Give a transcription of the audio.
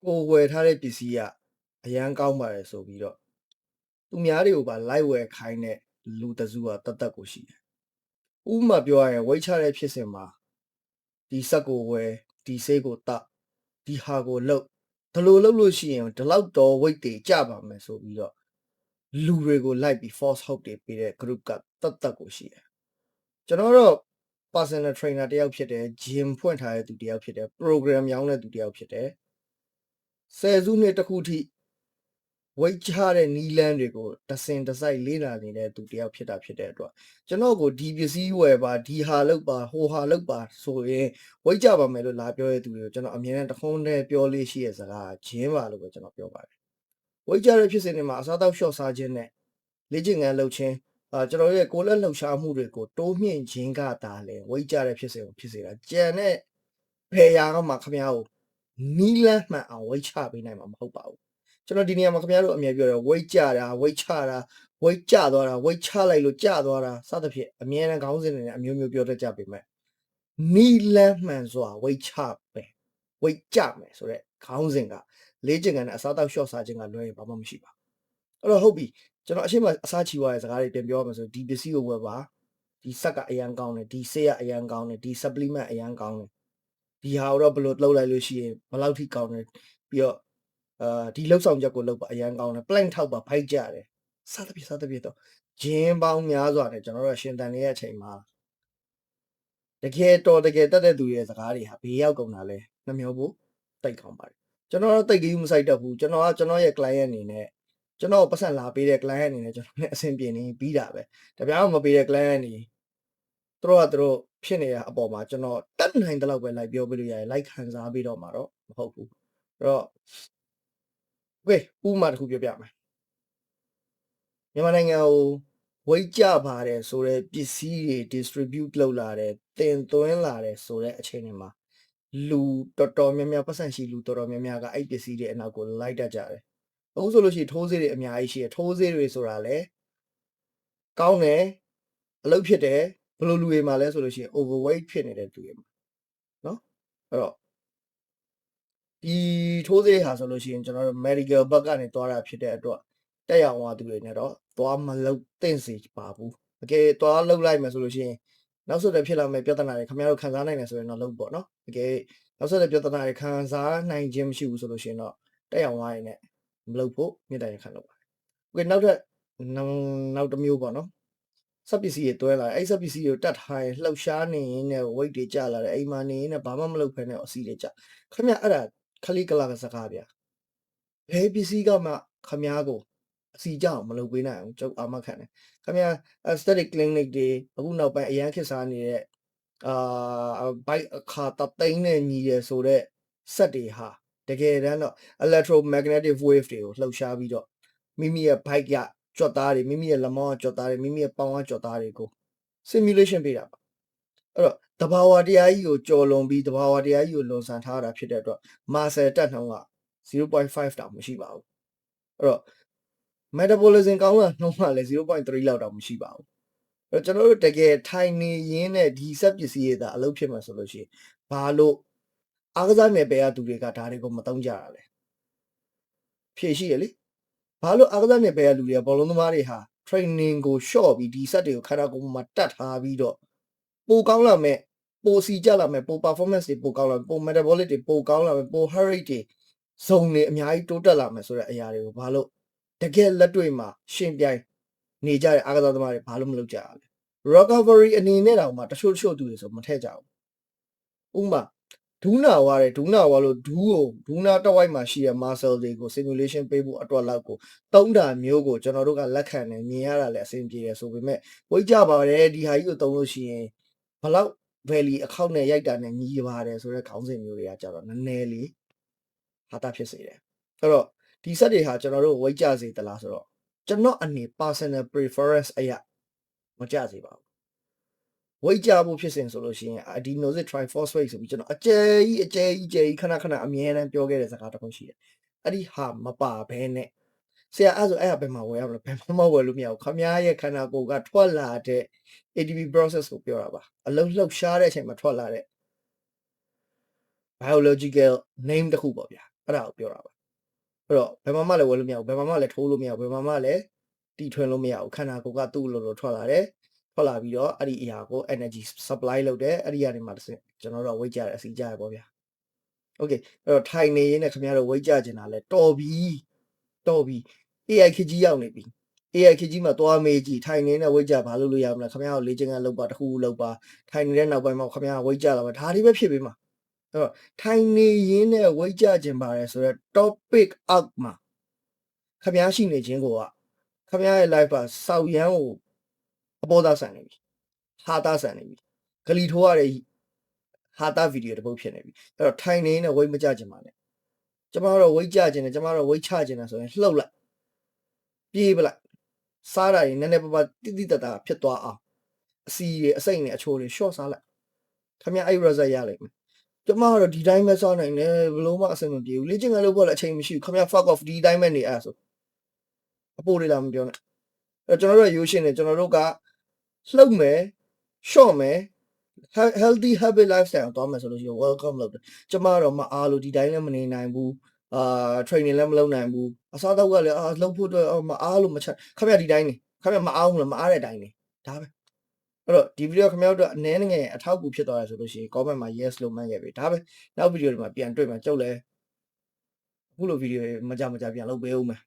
ကိုယ်ဝယ်ထားတဲ့ပစ္စည်းကအရန်ကောင်းပါတယ်ဆိုပြီးတော့သူများတွေကိုပါလိုက်ဝယ်ခိုင်းတဲ့လူတစုကတတ်ကိုရှိတယ်။ဥပမာပြောရရင်ဝိတ်ချတဲ့ဖြစ်စဉ်မှာဒီစက်ကိုဝယ်ဒီဆေးကိုတတ်ဒီဟာကိုလှုပ်ဒီလိုလှုပ်လို့ရှိရင်ဒီလောက်တော့ဝိတ်တွေကျပါမယ်ဆိုပြီးတော့လူတွေကိုလိုက်ပြီး force hope တွေပေးတဲ့ group ကတတ်ကိုရှိတယ်။ကျွန်တော်တော့ personal trainer တယောက်ဖြစ်တယ် gym ဖွင့်ထားတဲ့သူတယောက်ဖြစ်တယ် program ရောင်းတဲ့သူတယောက်ဖြစ်တယ်။10စုနှစ်တစ်ခုထိဝိတ်ချတဲ့နီလန်းတွေကိုတစင်တစိုက်လေးလာနေတဲ့သူတယောက်ဖြစ်တာဖြစ်တဲ့အတွက်ကျွန်တော်ကိုဒီပစ္စည်းဝယ်ပါဒီဟာလောက်ပါဟိုဟာလောက်ပါဆိုရင်ဝိတ်ကြပါမယ်လို့လာပြောတဲ့သူတွေကိုကျွန်တော်အမြဲတမ်းတခုံးတည်းပြောလေးရှိတဲ့စကားဂျင်းပါလို့ပဲကျွန်တော်ပြောပါတယ်ဝိတ်ကြတဲ့ဖြစ်စဉ်တွေမှာအစားတောက်လျှော့စားခြင်းနဲ့လေ့ကျင့်ခန်းလုပ်ခြင်းကျွန်တော်ရဲ့ကိုယ်လက်လှုပ်ရှားမှုတွေကိုတိုးမြင့်ခြင်းကသာလဲဝိတ်ကြတဲ့ဖြစ်စဉ်ကိုဖြစ်စေတာကြံတဲ့ဘယ်ရာကမှခမရကိုနီလန်းမှန်အောင်ဝိတ်ချပေးနိုင်မှာမဟုတ်ပါဘူးကျွန်တော်ဒီနေရာမှာခင်ဗျားတို့အမြဲပြောတယ်ဝိတ်ကြတာဝိတ်ချတာဝိတ်ကြသွားတာဝိတ်ချလိုက်လို့ကြသွားတာစသဖြင့်အမြဲတမ်းခေါင်းစဉ်တွေနဲ့အမျိုးမျိုးပြောတတ်ကြပေမဲ့နီလန်းမှန်စွာဝိတ်ချပဲဝိတ်ကြမယ်ဆိုတော့ခေါင်းစဉ်ကလေးကျင်ကန်နဲ့အစားတောက်လျှော့စားခြင်းကလွဲရင်ဘာမှမရှိပါဘူးအဲ့တော့ဟုတ်ပြီကျွန်တော်အရှိမအစားချီသွားတဲ့စကားတွေပြန်ပြောရမယ်ဆိုဒီပစ္စည်းကိုဝယ်ပါဒီစက်ကအရန်ကောင်းတယ်ဒီဆေးကအရန်ကောင်းတယ်ဒီ supplement အရန်ကောင်းတယ်ဒီဟာတော့ဘယ်လိုလုပ်လိုက်လို့ရှိရင်ဘယ်လောက်ထိကောင်းတယ်ပြီးတော့ဒီလောက်ဆောင်ချက်ကိုလောက်ပါအရန်ကောင်းတယ် plank ထောက်ပါဖိုက်ကြတယ်စသဖြင့်တော့ဂျင်းပေါင်းများစွာနဲ့ကျွန်တော်တို့ရှင်တန်နေတဲ့အချိန်မှာတကယ်တက်တဲ့သူရဲ့စကားတွေဟာဘေးရောက်ကုန်တာလဲနှမျောဖို့တိတ်ကောင်းပါတယ်ကျွန်တော်တော့တိတ်ကြီးမဆိုင်တတ်ဘူးကျွန်တော်ရဲ့ client အနေနဲ့ကျွန်တော်ပတ်စံလာပေးတဲ့ client အနေနဲ့ကျွန်တော်လည်းအဆင်ပြေနေပြီးတာပဲတပြားမှမပေးတဲ့ client နေသူတို့ဖြစ်နေတဲ့အပေါ်မှာကျွန်တော်တတ်နိုင်တဲ့လောက်ပဲလိုက်ပြောပေးလို့ရတယ်လိုက်ခံစားပြီးတော့မှာတော့မဟုတ်ဘူးအဲ့တော့โอเคဥပမာတစ်ခုပြောပြမယ်မြန်မာနိုင်ငံကိုဝိတ်ကြပါတယ်ဆိုတော့ပစ္စည်းတွေ distribute လုပ်လာတယ်တင်သွင်းလာတယ်ဆိုတဲ့အချိန်တွေမှာလူတော်တော်များများပတ်စံရှိလူတော်တော်များများကအဲ့ပစ္စည်းတွေအနောက်ကိုလိုက်တတ်ကြတယ်အခုဆိုလို့ရှိရင်ထိုးဆေးတွေအများကြီးရှိတယ်ထိုးဆေးတွေဆိုတာလေကောင်းတယ်အလုပ်ဖြစ်တယ်ဘယ်လိုလူတွေမှာလဲဆိုလို့ရှိရင် overweight ဖြစ်နေတဲ့သူတွေမှာเนาะအဲ့တော့ဒီထိုးဆေးဟာဆိုလို့ရှိရင်ကျွန်တော်တို့ medical ဘက်ကနေသွားတာဖြစ်တဲ့အတွက်တက်ရောက်သွားသူတွေနဲ့တော့သွားမလုပ်သင့်စေပါဘူးတကယ်သွားလုပ်လိုက်မယ်ဆိုလို့ရှိရင်နောက်ဆက်တွဲဖြစ်လာမယ့်ပြဿနာတွေခင်ဗျားတို့ခံစားနိုင်တယ်ဆိုရင်တော့လုပ်ပေါ့နော်တကယ်နောက်ဆက်တွဲပြဿနာတွေခံစားနိုင်ခြင်းမရှိဘူးဆိုလို့ရှိရင်တော့တက်ရောက်သွားရင်လည်းမလုပ်ဖို့မြစ်တိုင်ခံလုပ်ပါတယ်โอเคနောက်တစ်မျိုးပေါ့နော်စက်ပစ္စည်းတွေတွဲလာတယ်အဲ့စက်ပစ္စည်းတွေကိုတတ်ထားရင်လှုပ်ရှားနေရင်လည်း weight တွေကျလာတယ်အိမ်မှာနေရင်လည်းဘာမှမလုပ်ဖ ೇನೆ အစီတွေကျခင်ဗျအဲ့ဒါခလိကလာကစကားဗျာဘယ်ပစ္စည်းကမှခင်ဗျားကိုအစီကြအောင်မလုပ်ပေးနိုင်ဘူးကျုပ်အာမခံတယ်ခင်ဗျာ aesthetic clinic တွေအခုနောက်ပိုင်းအရန်ခေတ်စားနေတဲ့ဘိုက်အခါတသိန်းနဲ့ညီရဆိုတဲ့စက်တွေဟာတကယ်တမ်းတော့ electromagnetic wave တွေကိုလှုပ်ရှားပြီးတော့မိမိရဲ့ဘိုက်ကကြွက်သားတွေမိမိရဲ့လက်မောင်းကကြွက်သားတွေမိမိရဲ့ပေါင်ကကြွက်သားတွေကို simulation ပေးတာပါအဲ့တော့တဘာဝတရားကြီးကိုကြော်လွန်ပြီးတဘာဝတရားကြီးကိုလွန်ဆန်ထားတာဖြစ်တဲ့အတွက် muscle တက်နှုန်းက0.5 တောင်မရှိပါဘူးအဲ့တော့ metabolism ကောင်းတာနှုန်းကလည်း0.3 လောက်တောင်မရှိပါဘူးအဲ့တော့ကျွန်တော်တို့တကယ်ထိုင်နေရင်းနဲ့ဒီစက်ပစ္စည်းတွေသာအလုပ်ဖြစ်မှာဆိုလို့ရှိရင်ဘာလို့အားကစားနယ်ပယ်ကသူတွေကဒါတွေကိုမသုံးကြတာလဲဖြေရှိရလေဘာလို့အားကစားနယ်ပယ်ကလူတွေကဘောလုံးသမားတွေဟာ training ကို short ပြီးဒီစက်တွေကိုခန္ဓာကိုယ်မှာတတ်ထားပြီးတော့ပိုကောင်းလာမဲ့ပိုစီကြလာမဲ့ပို performance တွေပိုကောင်းလာပို metabolic တွေပိုကောင်းလာမဲ့ပို heart rate တွေဇုံတွေအများကြီးတိုးတက်လာမယ်ဆိုတဲ့အရာတွေကိုဘာလို့တကယ်လက်တွေ့မှာရှင်ပြိုင်နေကြတဲ့အားကစားသမားတွေဘာလို့မလုပ်ကြရလဲ recovery အနေနဲ့တောင်မှတချို့သူတွေဆိုမထည့်ကြဘူးဥပမာဒူးနာဝါလို့ဒူးနာတစ်ဝိုက်မှာရှိတဲ့ muscle တွေကို simulation ပေးဖို့အတွက်လောက်ကိုသုံးတာမျိုးကိုကျွန်တော်တို့ကလက်ခံတယ်မြင်ရတာလည်းအဆင်ပြေတယ်ဆိုပေမဲ့ဝိတ်ကြပါတယ်ဒီဟာကြီးကိုသုံးလို့ရှိရင်ဘလောက် value အခောက်နဲ့ရိုက်တာနဲ့ညီပါတယ်ဆိုတဲ့ခေါင်းစဉ်မျိုးတွေကကြတော့နည်းနည်းလေးဟာတာဖြစ်စေတယ်အဲ့တော့ဒီစက်တွေဟာကျွန်တော်တို့ဝိတ်ကြစေသလားဆိုတော့ကျွန်တော်အနေ personal preference အရာမကြစေပါဘူးဝိတ်ကြဖို့ဖြစ်စဉ်ဆိုလို့ရှိရင် adenosine triphosphate ဆိုပြီးကျွန်တော်အကျယ်ကြီးခဏအမြဲတမ်းပြောခဲ့တဲ့စကားတစ်ခုရှိတယ်အဲ့ဒီဟာမပါဘဲနဲ့ဆရာအဲ့ဟာဘယ်မှာဝယ်ရမလဲဘယ်မှာဝယ်လို့မရဘူးခမားရဲ့ခန္ဓာကိုယ်ကထွက်လာတဲ့ ATP process ကိုပြောတာပါအလုံးလှုပ်ရှားတဲ့အချိန်မှာထွက်လာတဲ့ biological name တစ်ခုပေါ့ဗျာ အဲ့ဒါကိုပြောတာပါအဲ့တော့ဘယ်မှာမှလည်းဝယ်လို့မရဘူးဘယ်မှာမှလည်းထိုးလို့မရဘူးဘယ်မှာမှလည်းတီထွင်လို့မရဘူးခန္ဓာကိုယ်ကသူ့လိုလိုထွက်လာတယ်ထွက်လာပြီးတော့အဲ့ဒီအရာကို energy supply လုပ်တယ်အဲ့ဒီကနေမှတစ်ဆင့်ကျွန်တော်တို့ဝိတ်ကြတယ်အစီကြရပေါ့ဗျာ okay အဲ့တော့ထိုင်နေရင်းနဲ့ခင်ဗျားတို့ဝိတ်ကြကျင်တာလဲတော်ပြီ AI ခကြီးရောက်နေပြီ AI ခကြီးမှာသွားမေးကြည့်ထိုင်နေတဲ့ဝိတ်ကြဘာလို့လို့ရမလဲခင်ဗျားတို့လေ့ကျင့်ခန်းလုပ်ပါတစ်ခုလုပ်ပါထိုင်နေတဲ့နောက်ပိုင်းမှာခင်ဗျားဝိတ်ကြလာပါဒါတွေပဲဖြစ်ပေးမှာအဲ့တော့ထိုင်နေရင်းနဲ့ဝိတ်ကြကျင်ပါတယ်ဆိုတော့ topic out မှာခင်ဗျားရှိနေခြင်းကိုကခင်ဗျားရဲ့ life ကစောက်ရမ်းကိုအပေါ်သားဆန်နေပြီဟာသားဆန်နေပြီဂလီထိုးရတဲ့ဟာသားဗီဒီယိုတစ်ပုဒ်ဖြစ်နေပြီအဲ့တော့ထိုင်နေနဲ့ဝိတ်မကြကျင်ပါနဲ့ကျမတို့ဝိတ်ကြကျင်တယ်ကျမတို့ဝိတ်ချကျင်တယ်ဆိုရင်လှုပ်လိုက်ပြေးပလိုက်စားတာရင်နည်းနည်းပါးပါးတိတိတတ်တာဖြစ်သွားအောင်အစီတွေအစိမ့်တွေအချိုးတွေ short စားလိုက်ခင်ဗျားအဲ့ result ရလိမ့်မယ်ကျမတို့ဒီတိုင်းပဲစားနိုင်တယ်ဘလို့မှအဆင်မပြေဘူးလေ့ကျင့်ခန်းလုပ်ဖို့လည်းအချိန်မရှိဘူးခင်ဗျား fuck off ဒီတိုင်းပဲနေအဲ့ဆိုအပိုးတွေလာမပြောနဲ့အဲ့ကျွန်တော်တို့ရိုးရှင်းနေကျွန်တော်တို့ကလှုပ်မယ် short မယ် healthy habit lifestyle သွားမယ်ဆိုလို့ရှိရင် welcome လုပ်တယ်ကျမတော့မအားလို့ဒီတိုင်းလည်းမနေနိုင်ဘူးtraining လည်းမလုပ်နိုင်ဘူးအစားတော့ကလည်းလှုပ်ဖို့အတွက်မအားလို့မချက်ခင်ဗျာဒီတိုင်းနေခင်ဗျာမအားဘူးလားမအားတဲ့အတိုင်းနေဒါပဲအဲ့တော့ဒီဗီဒီယိုခင်ဗျာတို့အနည်းငယ်အထောက်အကူဖြစ်သွားရဆိုလို့ရှိရင် comment မှာ yes လို့မှတ်ခဲ့ပြီဒါပဲနောက်ဗီဒီယိုတွေမှာပြန်တွေ့မှာကြုတ်လဲအခုလိုဗီဒီယိုမကြပြန်လုပ်ပေးဦးမယ်